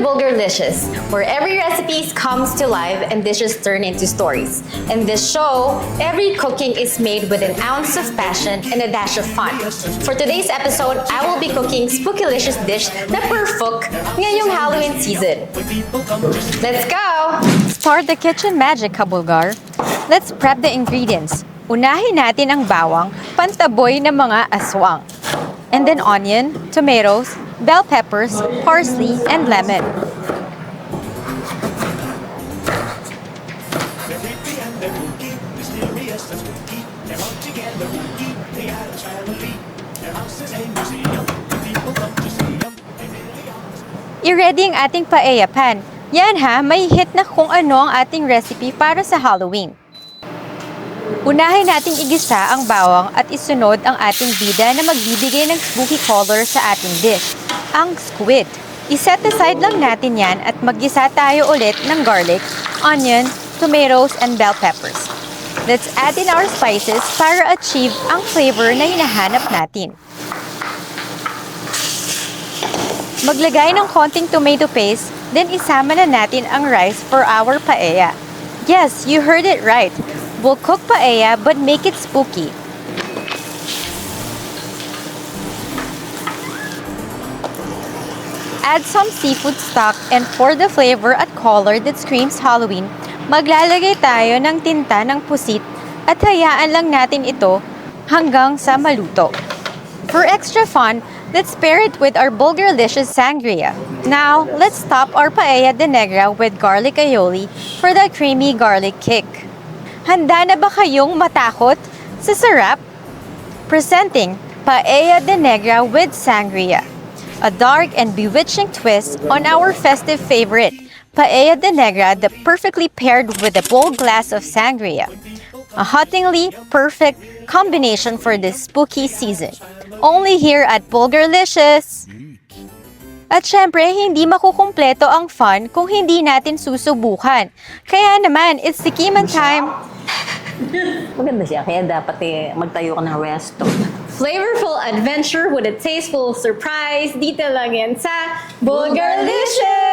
Bulgarlicious, where every recipe comes to life and dishes turn into stories. In this show, every cooking is made with an ounce of passion and a dash of fun. For today's episode, I will be cooking Spookylicious dish na perfect ngayong Halloween season. Let's go! Start the kitchen magic, Kabulgar. Let's prep the ingredients. Unahin natin ang bawang, pantaboy na mga aswang. And then onion, tomatoes, bell peppers, parsley, and lemon. I-ready ang ating paella pan. Yan ha, may hit na kung ano ang ating recipe para sa Halloween. Unahin nating igisa ang bawang at isunod ang ating bida na magbibigay ng spooky color sa ating dish, ang squid. I-set aside lang natin yan at maggisa tayo ulit ng garlic, onion, tomatoes, and bell peppers. Let's add in our spices para achieve ang flavor na hinahanap natin. Maglagay ng konting tomato paste, then isama na natin ang rice for our paella. Yes, you heard it right. We'll cook paella but make it spooky. Add some seafood stock and for the flavor at color that screams Halloween, maglalagay tayo ng tinta ng pusit at hayaan lang natin ito hanggang sa maluto. For extra fun, let's pair it with our Bulgarlicious sangria. Now, let's top our paella de negra with garlic aioli for the creamy garlic kick. Handa na ba kayong matakot sa sarap? Presenting Paella de Negra with Sangria, a dark and bewitching twist on our festive favorite, Paella de Negra, that perfectly paired with a bold glass of sangria. A hauntingly perfect combination for this spooky season. Only here at Bulgarlicious! At syempre, hindi makukumpleto ang fun kung hindi natin susubukan. Kaya naman, it's tikiman time! Maganda siya, kaya dapat magtayo ka ng resto. Flavorful adventure with a tasteful surprise. Dito lang yan sa Bulgarlicious!